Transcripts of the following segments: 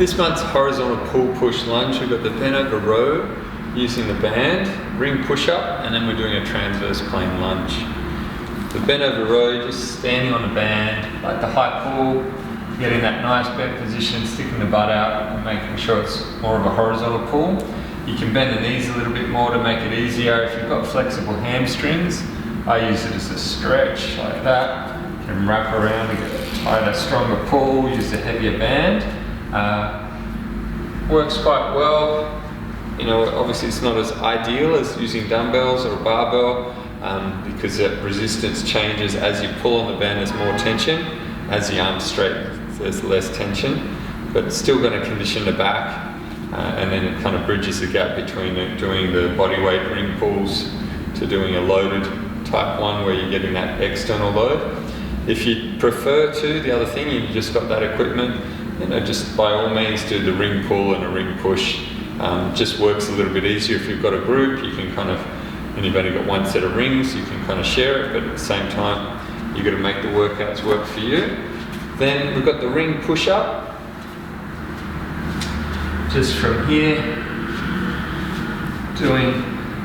This month's horizontal pull push lunge, we've got the bent over row using the band, ring push up, and then we're doing a transverse plane lunge. The bent over row, you're just standing on the band, like the high pull, getting that nice bent position, sticking the butt out and making sure it's more of a horizontal pull. You can bend the knees a little bit more to make it easier. If you've got flexible hamstrings, I use it as a stretch like that. You can wrap around and tie that stronger pull, use the heavier band. Works quite well. You know, obviously it's not as ideal as using dumbbells or a barbell because the resistance changes as you pull on the band. There's more tension. As the arm's straight, there's less tension, but it's still going to condition the back, and then it kind of bridges the gap between doing the body weight ring pulls to doing a loaded type one where you're getting that external load. If you prefer to, the other thing, you've just got that equipment, you know, just by all means do the ring pull and a ring push. Just works a little bit easier if you've got a group. You can kind of, and you've only got one set of rings, you can kind of share it, but at the same time you've got to make the workouts work for you. Then we've got the ring push up. Just from here, doing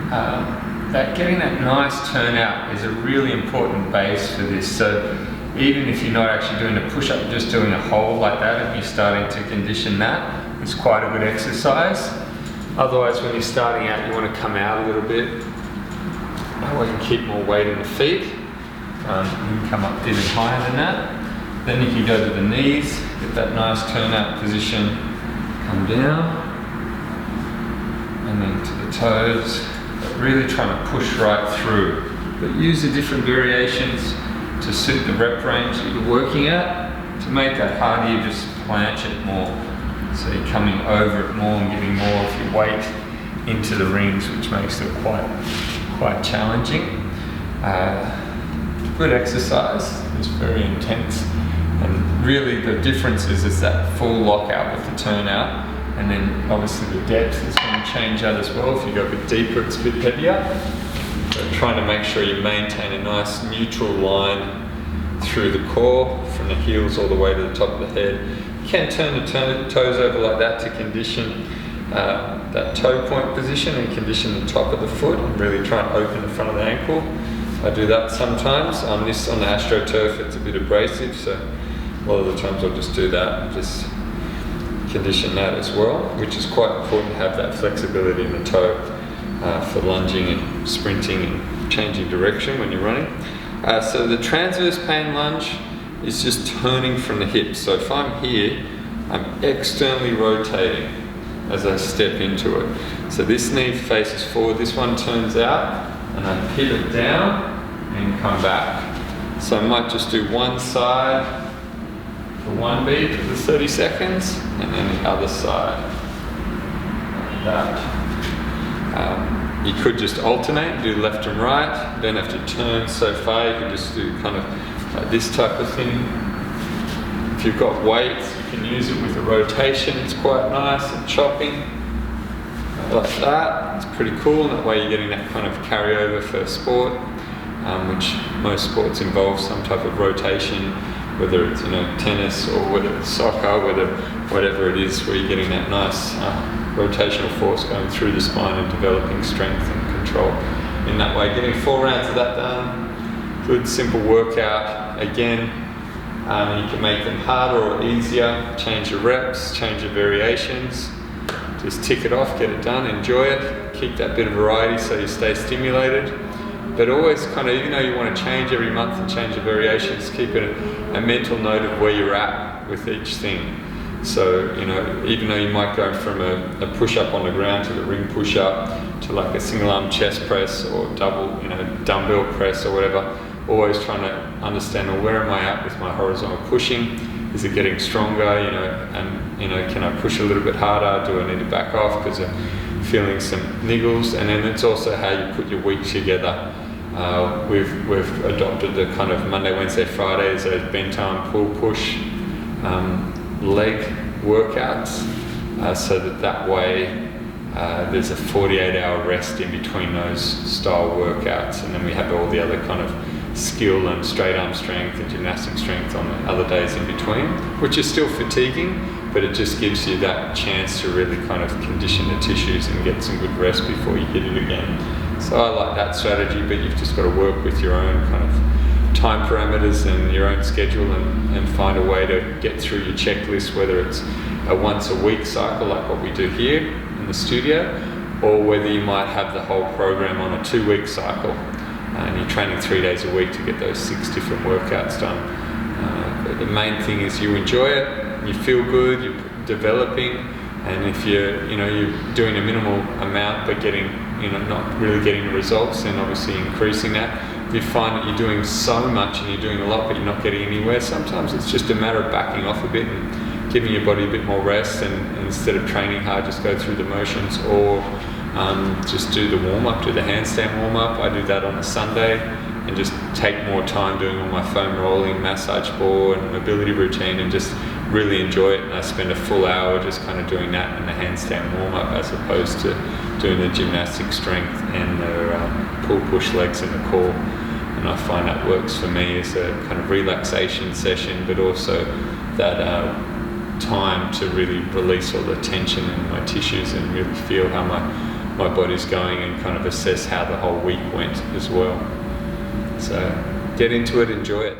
that, getting that nice turnout is a really important base for this. So even if you're not actually doing a push up, just doing a hold like that, and you're starting to condition that, it's quite a good exercise. Otherwise, when you're starting out, you want to come out a little bit. That way you can keep more weight in the feet. You can come up even higher than that. Then you can go to the knees, get that nice turnout position, come down, and then to the toes. But really trying to push right through. But use the different variations to suit the rep range that you're working at. To make that harder, you just planche it more. So you're coming over it more and giving more of your weight into the rings, which makes it quite challenging. Good exercise. It's very intense. And really the difference is that full lockout with the turnout, and then obviously the depth is going to change that as well. If you go a bit deeper, it's a bit heavier. So trying to make sure you maintain a nice neutral line through the core, from the heels all the way to the top of the head. You can turn the toes over like that to condition that toe point position and condition the top of the foot and really try and open the front of the ankle. I do that sometimes. On the AstroTurf it's a bit abrasive, so a lot of the times I'll just do that and just condition that as well, which is quite important to have that flexibility in the toe for lunging and sprinting and changing direction when you're running. So the transverse plane lunge is just turning from the hips. So if I'm here, I'm externally rotating as I step into it. So this knee faces forward, this one turns out, and I pivot down and come back. So I might just do one side for one beat for the 30 seconds, and then the other side, like that. You could just alternate, do left and right. You don't have to turn so far, you can just do kind of like this type of thing. If you've got weights, you can use it with a rotation, it's quite nice, and chopping, like that. It's pretty cool, that way you're getting that kind of carryover for sport, which most sports involve some type of rotation, whether it's, you know, tennis or whether it's soccer, whatever it is, where you're getting that nice rotational force going through the spine and developing strength and control in that way. Getting 4 rounds of that done, good simple workout. Again, you can make them harder or easier, change your reps, change your variations, just tick it off, get it done, enjoy it, keep that bit of variety so you stay stimulated. But always kind of, even though you want to change every month and change the variations, keep a mental note of where you're at with each thing. So, you know, even though you might go from a push-up on the ground to the ring push-up to like a single arm chest press or double, you know, dumbbell press or whatever, always trying to understand, well, where am I at with my horizontal pushing? Is it getting stronger, you know, and, you know, can I push a little bit harder? Do I need to back off because I'm feeling some niggles? And then it's also how you put your week together. We've adopted the kind of Monday, Wednesday, Fridays, those bent arm pull push leg workouts, so that way there's a 48-hour rest in between those style workouts, and then we have all the other kind of skill and straight arm strength and gymnastic strength on the other days in between, which is still fatiguing, but it just gives you that chance to really kind of condition the tissues and get some good rest before you hit it again. So I like that strategy, but you've just got to work with your own kind of time parameters and your own schedule and find a way to get through your checklist, whether it's a once a week cycle like what we do here in the studio, or whether you might have the whole program on a 2-week cycle and you're training 3 days a week to get those 6 different workouts done. But the main thing is you enjoy it, you feel good, you're developing, and if you're doing a minimal amount but getting, not really getting results, then obviously increasing that. If you find that you're doing so much and you're doing a lot but you're not getting anywhere, sometimes it's just a matter of backing off a bit and giving your body a bit more rest, and instead of training hard, just go through the motions, or just do the warm-up, do the handstand warm-up. I do that on a Sunday and just take more time doing all my foam rolling, massage ball and mobility routine, and just really enjoy it. And I spend a full hour just kind of doing that in the handstand warm-up, as opposed to doing the gymnastic strength and the pull-push legs in the core. And I find that works for me as a kind of relaxation session, but also that time to really release all the tension in my tissues and really feel how my body's going, and kind of assess how the whole week went as well. So get into it, enjoy it.